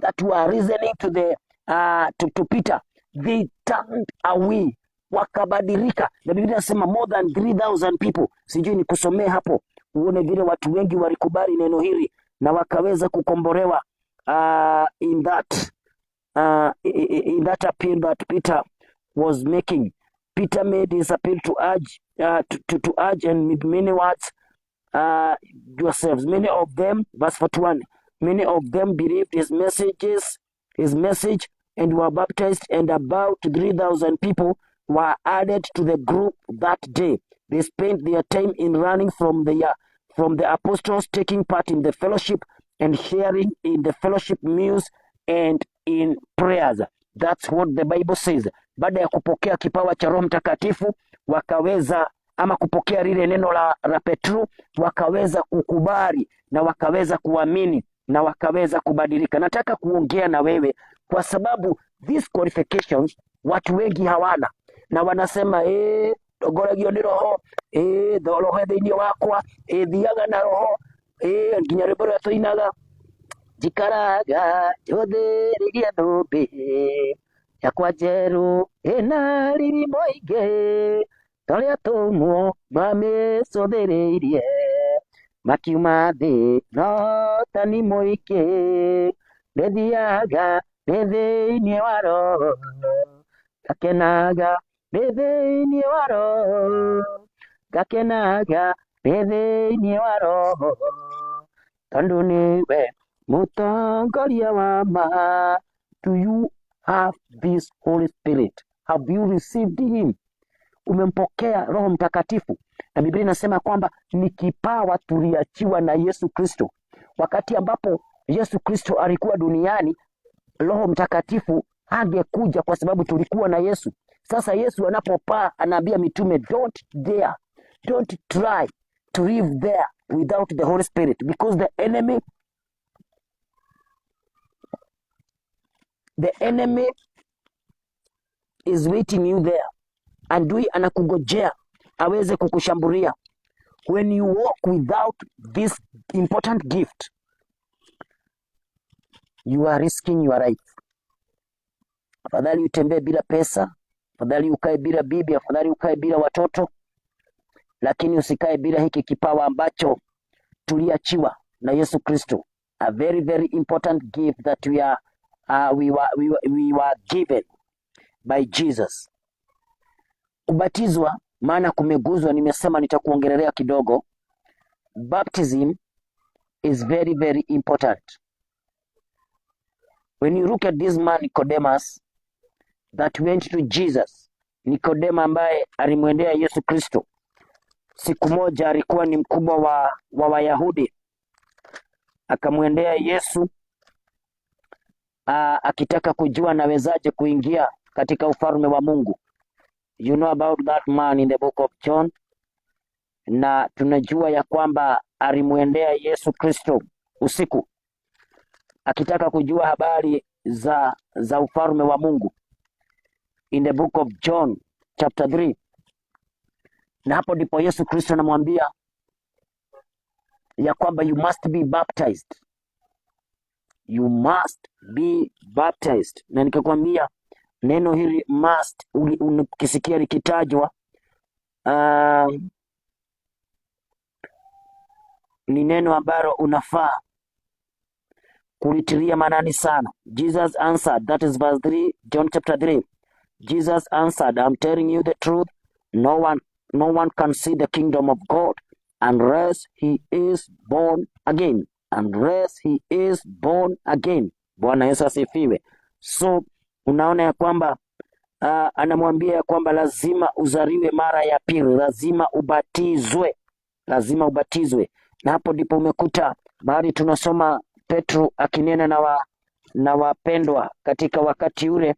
that were listening to the to Peter, they turned away, wakabadilika. Na Biblia inasema more than 3,000 people. Sijui ni kusomea hapo uone vile watu wengi walikubali neno hili na wakaweza kukombolewa in that appeal that Peter was making. Peter made his appeal to urge and with many words yourselves. Many of them, verse 41, many of them believed his message and were baptized, and about 3,000 people were added to the group that day. They spent their time in learning from the apostles, taking part in the fellowship and sharing in the fellowship meals and in prayers. That's what the Bible says. Baada ya kupokea kipawa cha Roho Mtakatifu, wakaweza ama kupokea lile neno la Petro, wakaweza kukubali na wakaweza kuamini na wakaweza kubadilika. Nataka kuongea na wewe kwa sababu these qualifications watu wengi hawana, na wanasema ndogoragio nĩ roho, roho thĩinĩ wakwa, thiaga na roho, nginya rwĩmbo rũrĩa tũinaga, njikaraga njũthĩrĩrie thũmbĩ yakwa njerũ ĩna riri mũingĩ, torĩa tũmwo mamĩcũthĩrĩirie makiuma thĩ na ũtani mũingĩ, ndĩthiaga ndĩ thĩinĩ wa roho, ngakenaga ndĩ thĩinĩ wa roho, ngakenaga ndĩ thĩinĩ wa roho, tondũ nĩwe mũtongoria wa ma. Do you have this Holy Spirit? Have you received him? Umempokea Roho Mtakatifu? Na Biblia inasema kwamba ni kipawa tuliachiwa na Yesu Kristo. Wakati ambapo Yesu Kristo alikuwa duniani, Roho Mtakatifu hangekuja kwa sababu tulikuwa na Yesu. Sasa Yesu anapopaa anaambia mitume, don't try to live there without the Holy Spirit, because the enemy is waiting you there. Adui anakungojea aweze kukushambulia. When you walk without this important gift, you are risking your life. Afadhali utembee bila pesa, afadhali ukae bila bibi, afadhali ukae bila watoto, lakini usikae bila hiki kipawa ambacho tuliachiwa na Yesu Kristo. A very, very important gift that we were given by Jesus. Kubatizwa maana kumeguzwa, nimesema nitakuongelelea kidogo. Baptism is very, very important. When you look at this man Nicodemus that went to Jesus, Nicodemus ambaye alimwendea Yesu Kristo. Siku moja alikuwa ni mkubwa wa Wayahudi, akamwendea Yesu akitaka kujua nawezaje kuingia katika ufalme wa Mungu. You know about that man in the book of John. Na tunajua ya kwamba alimwendea Yesu Kristo usiku akitaka kujua habari za ufalme wa Mungu in the book of John chapter 3. Na hapo ndipo Yesu Kristo anamwambia ya kwamba you must be baptized. You must be baptized. Na nikakwambia neno hili must, ukisikia likitajwa ni neno ambalo unafaa kulitilia maanani sana. Jesus answered, that is verse 3, John chapter 3. Jesus answered, I'm telling you the truth, no one can see the kingdom of God unless he is born again. Unless he is born again. Bwana Yesu asifiwe. So unaona ya kwamba anamwambia ya kwamba lazima uzaliwe mara ya pili, lazima ubatizwe, Na hapo ndipo umekuta mahali tunasoma Petro akinena na wapendwa katika wakati ule,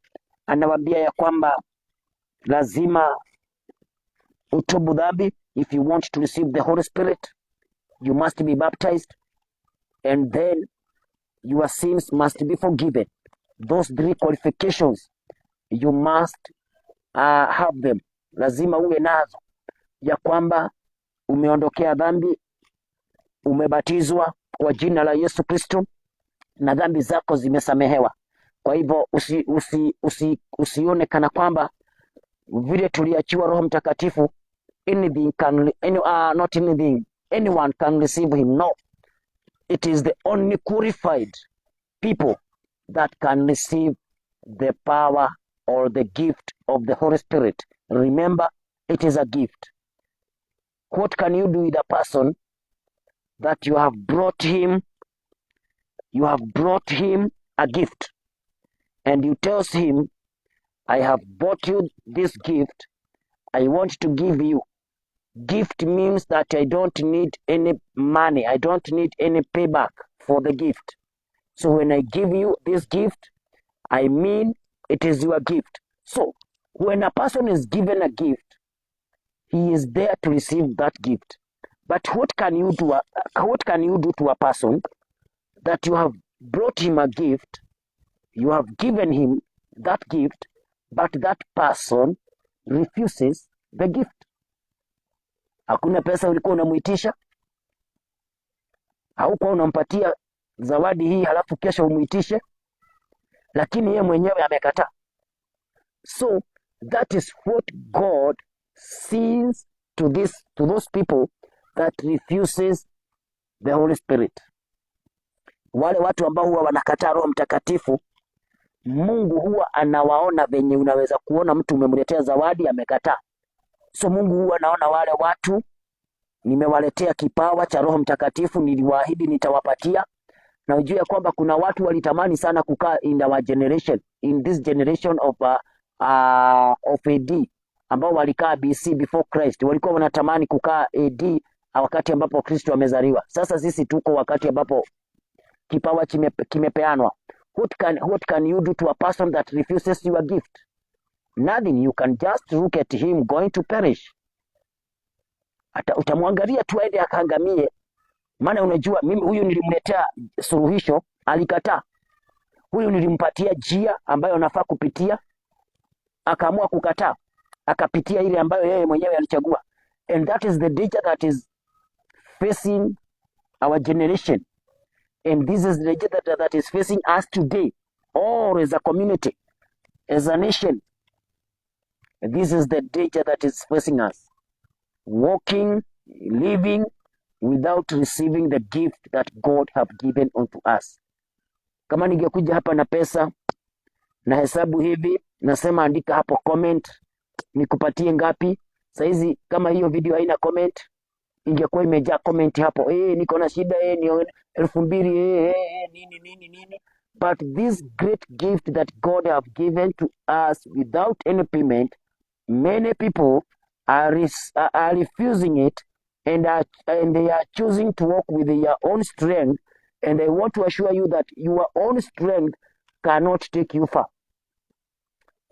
anawaambia ya kwamba lazima utubu dhambi. If you want to receive the Holy Spirit, you must be baptized, and then your sins must be forgiven. Those 3 qualifications you must have them. Lazima uwe nazo, ya kwamba umeondokea dhambi, umebatizwa kwa jina la Yesu Kristo na dhambi zako zimesamehewa. Kwa hivyo usione kana kwamba vile tuliachiwa Roho Mtakatifu anyone can receive him. No, it is the only qualified people that can receive the power or the gift of the Holy Spirit. Remember, it is a gift. What can you do with a person that you have brought him a gift, and you tell him, I have bought you this gift, I want to give you. Gift means that I don't need any money, I don't need any payback for the gift. So when I give you this gift, I mean it is your gift. So when a person is given a gift, he is there to receive that gift. But what can you do to a person that you have brought him a gift, you have given him that gift, but that person refuses the gift? Hakuna pesa ulikuwa unamuitisha, haukuwa unampatia zawadi hii halafu kesho umuitishe, lakini yeye mwenyewe amekataa. So that is what God sees to those people that refuses the Holy Spirit. Wale watu ambao huwa wanakataa Roho Mtakatifu, Mungu huwa anawaona venye unaweza kuona mtu umemletea zawadi amekataa. So Mungu huwa anaona wale watu, nimewaletea kipawa cha Roho Mtakatifu, niliwaahidi nitawapatia. Na ujue kwamba kuna watu walitamani sana kukaa in this generation of AD, ambao walikaa BC, before Christ. Walikuwa wanatamani kukaa AD wakati ambapo Kristo amezaliwa. Sasa sisi tuko wakati ambapo kipawa kimepeanwa. What can you do to a person that refuses your gift? Nothing. You can just look at him going to perish. Utamwangalia tu aende akaangamie, maana unajua mimi huyu nilimletea suluhisho, alikataa. Huyu nilimpatia njia ambayo anafaa kupitia, akaamua kukataa, akapitia ile ambayo yeye mwenyewe alichagua. And that is the danger that is facing our generation. And this is the danger that is facing us today, or as a community, as a nation. This is the danger that is facing us. Walking, living without receiving the gift that God have given unto us. Kama ningekuja hapa na pesa na hesabu hivi, nasema andika hapo comment, nikupatie ngapi. Saizi kama hiyo video haina comment, ingekuwa imejaa comment hapo, niko na shida, ni 2,000, nini. But this great gift that God have given to us without any payment, many people are refusing it, and they are choosing to walk with their own strength. And I want to assure you that your own strength cannot take you far.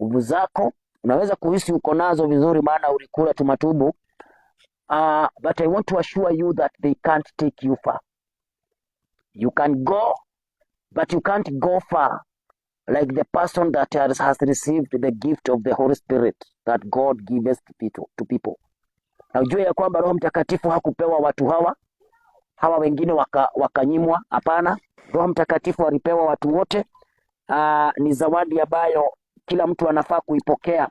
Nguvu zako unaweza kuhisi uko nazo vizuri, maana ulikula tumatubu, but I want to assure you that they can't take you far. You can go, but you can't go far like the person that has received the gift of the Holy Spirit that God gives to people. Na ujue ya kwamba Roho Mtakatifu hakupewa watu hawa wengine wakanyimwa. Hapana, Roho Mtakatifu alipewa watu wote. Ni zawadi ambayo kila mtu anafaa kuipokea.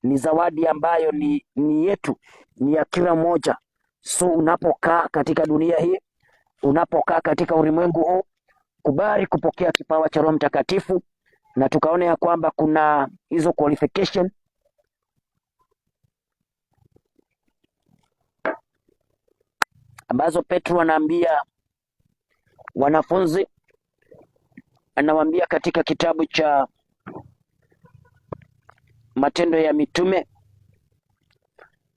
Ni zawadi ambayo ni yetu, ni ya kila mmoja. So unapokaa katika dunia hii, unapokaa katika ulimwengu huu, kubali kupokea kipawa cha Roho Mtakatifu. Na tukaona ya kwamba kuna hizo qualification ambazo Petro anaambia wanafunzi, anawaambia katika kitabu cha Matendo ya Mitume,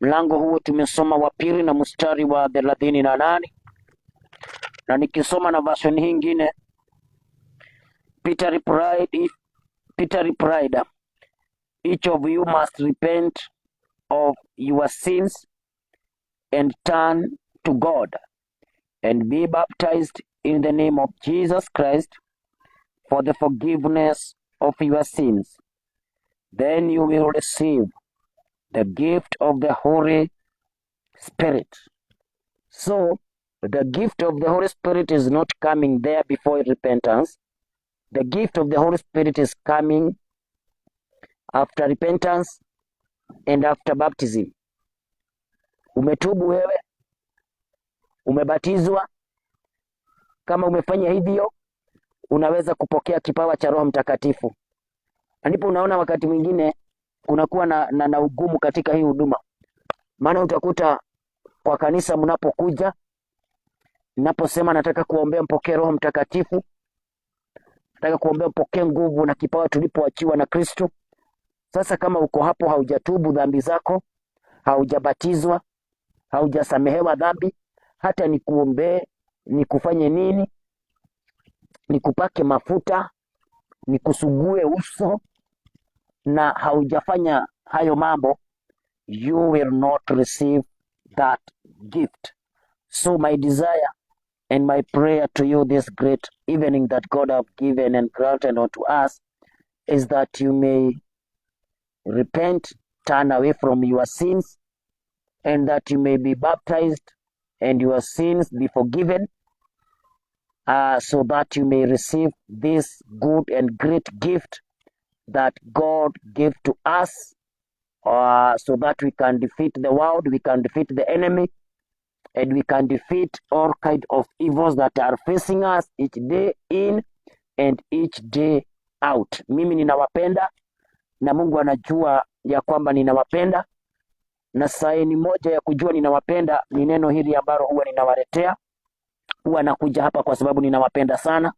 mlango huo tumesoma wa 2 na mstari wa 38, na nikisoma na version hii nyingine, Peter replied, each of you must repent of your sins and turn to God and be baptized in the name of Jesus Christ for the forgiveness of your sins. Then you will receive the gift of the Holy Spirit. So, the gift of the Holy Spirit is not coming there before repentance. The gift of the Holy Spirit is coming after repentance and after baptism. Umetubu wewe? Umebatizwa? Kama umefanya hivyo, unaweza kupokea kipawa cha Roho Mtakatifu. Ndipo unaona wakati mwingine kunakuwa na ugumu katika hii huduma. Maana utakuta kwa kanisa mnapokuja, ninaposema nataka kuombea mpokee Roho Mtakatifu, nataka kuombea mpokee nguvu na kipawa tulipoachiwa na Kristo. Sasa kama uko hapo haujatubu dhambi zako, haujabatizwa, haujasamehewa dhambi, hata nikuombee, nikufanye nini? Nikupake mafuta, nikusugue uso, na haujafanya hayo mambo, you will not receive that gift. So my desire and my prayer to you this great evening that God have given and granted unto us is that you may repent, turn away from your sins, and that you may be baptized and your sins be forgiven, so that you may receive this good and great gift that God gave to us, so that we can defeat the world, we can defeat the enemy, and we can defeat all kind of evils that are facing us each day in and each day out. Mimi ninawapenda na Mungu anajua ya kwamba ninawapenda, na saini moja ya kujua ninawapenda ni neno hili ambalo huwa ninawaletea. Huwa nakuja hapa kwa sababu ninawapenda sana,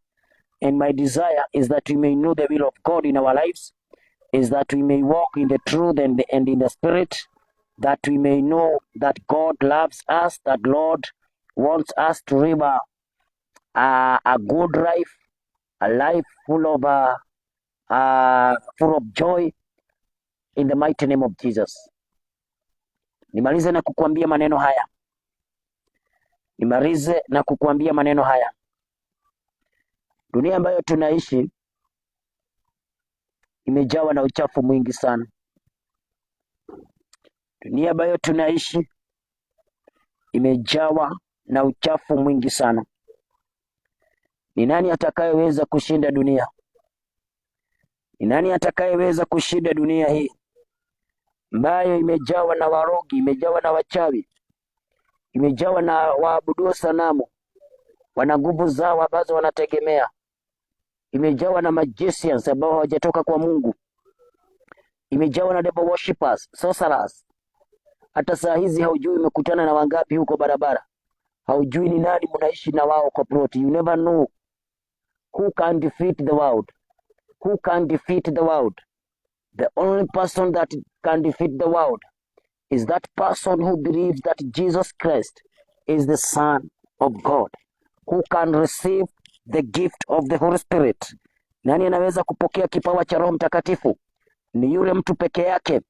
and my desire is that we may know the will of God in our lives, is that we may walk in the truth and in the spirit, that we may know that God loves us, that Lord wants us to live a good life, a life full of joy in the mighty name of Jesus. Nimalize na kukuambia maneno haya. Dunia ambayo tunaishi imejawa na uchafu mwingi sana. Dunia ambayo tunaishi imejawa na uchafu mwingi sana. Ni nani atakayeweza kushinda dunia? Ni nani atakayeweza kushinda dunia hii ambayo imejawa na warogi, imejawa na wachawi, imejawa na waabudu sanamu, wana nguvu zao ambazo wanategemea, imejawa na magicians ambao hawajatoka kwa Mungu, imejawa na devil worshippers, sorcerers. Hata saa hizi haujui umekutana na wangapi huko barabara, haujui ni nani mnaishi na wao kwa ploti. You never know who can defeat the world. Who can defeat the world? The only person that can defeat the world is that person who believes that Jesus Christ is the Son of God, who can receive the gift of the Holy Spirit. Nani anaweza kupokea kipawa cha Roho Mtakatifu? Ni yule mtu peke yake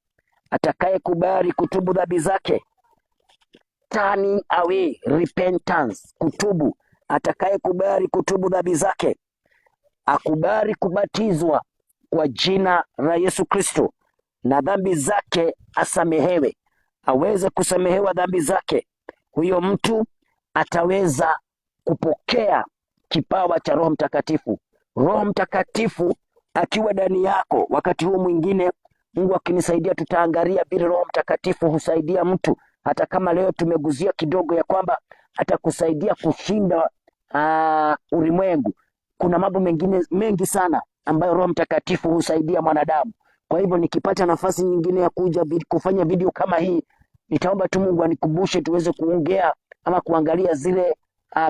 atakaye kubali kutubu dhambi zake, turning away, repentance, kutubu. Atakaye kubali kutubu dhambi zake, akubali kubatizwa kwa jina la Yesu Kristo, na dhambi zake asamehewe, aweze kusamehewa dhambi zake, huyo mtu ataweza kupokea kipawa cha Roho Mtakatifu. Roho Mtakatifu akiwa ndani yako. Wakati huo mwingine, Mungu akinisaidia, tutaangalia vile Roho Mtakatifu husaidia mtu. Hata kama leo tumeguzia kidogo ya kwamba atakusaidia kushinda ulimwengu, kuna mambo mengine mengi sana ambayo Roho Mtakatifu husaidia mwanadamu. Kwa hivyo nikipata nafasi nyingine ya kuja kufanya video kama hii, nitaomba tu Mungu anikumbushe tuweze kuongea ama kuangalia zile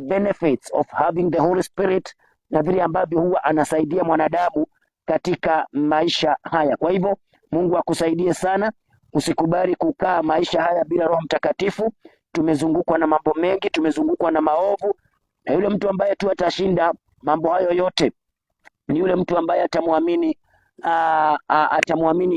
benefits of having the Holy Spirit, na vile ambavyo huwa anasaidia mwanadamu katika maisha haya. Kwa hivyo Mungu akusaidie sana. Usikubali kukaa maisha haya bila Roho Mtakatifu. Tumezungukwa na mambo mengi, tumezungukwa na maovu, na yule mtu ambaye tu atashinda mambo hayo yote ni yule mtu ambaye atamwamini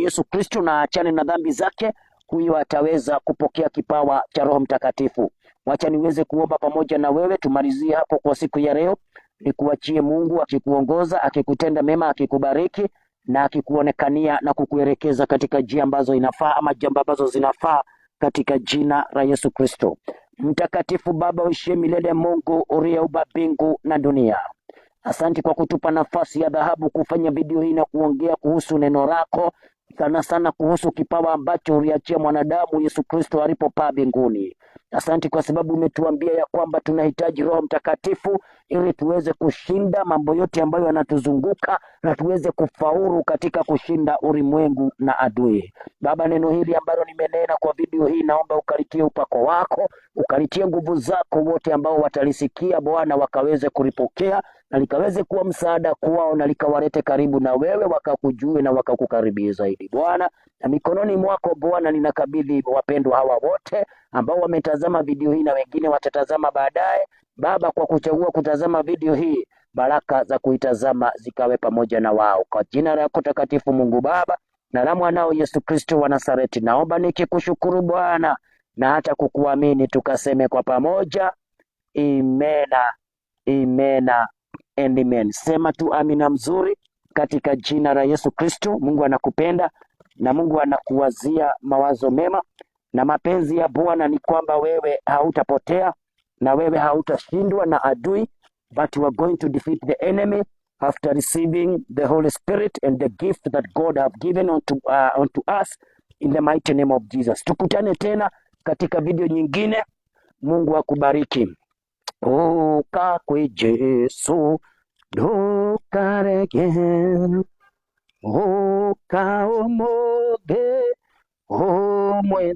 Yesu Kristo na achane na dhambi zake. huyo ataweza kupokea kipawa cha Roho Mtakatifu. Wacha niweze kuomba pamoja na wewe, tumalizie hapo kwa siku ya leo. Nikuachie Mungu akikuongoza, akikutenda mema, akikubariki na akikuonekania na kukuelekeza katika njia ambazo inafaa ama jambo ambazo zinafaa katika jina la Yesu Kristo. Mtakatifu Baba uishie milele, Mungu uliyeumba mbingu na dunia, asante kwa kutupa nafasi ya dhahabu kufanya video hii na kuongea kuhusu neno lako, sana sana kuhusu kipawa ambacho uliachia mwanadamu Yesu Kristo alipopaa mbinguni. Asante kwa sababu umetuambia ya kwamba tunahitaji Roho Mtakatifu ili tuweze kushinda mambo yote ambayo yanatuzunguka na tuweze kufaulu katika kushinda ulimwengu na adui. Baba, neno hili ambalo nimenena kwa video hii, naomba ukalitie upako wako, ukalitie nguvu zako, wote ambao watalisikia Bwana wakaweze kulipokea na likaweze kuwa msaada kwao na likawalete karibu na wewe, wakakujue na wakakukaribia zaidi Bwana. Na mikononi mwako Bwana ninakabidhi wapendwa hawa wote ambao wametazama video hii na wengine watatazama baadaye. Baba, kwa kuchagua kutazama video hii, baraka za kuitazama zikawe pamoja na wao, kwa jina lako takatifu Mungu Baba na la mwanao Yesu Kristo wa Nazareti, naomba nikikushukuru Bwana na hata kukuamini, tukaseme kwa pamoja imena, imena and amen. Sema tu amina mzuri katika jina la Yesu Kristo. Mungu anakupenda na Mungu anakuwazia mawazo mema, na mapenzi ya Bwana ni kwamba wewe hautapotea na wewe hautashindwa na adui, but you are going to defeat the enemy after receiving the Holy Spirit and the gift that God have given unto us in the mighty name of Jesus. Tukutane tena katika video nyingine. Mungu akubariki. Oka kwe Jesu dokarege, oka omoge omwe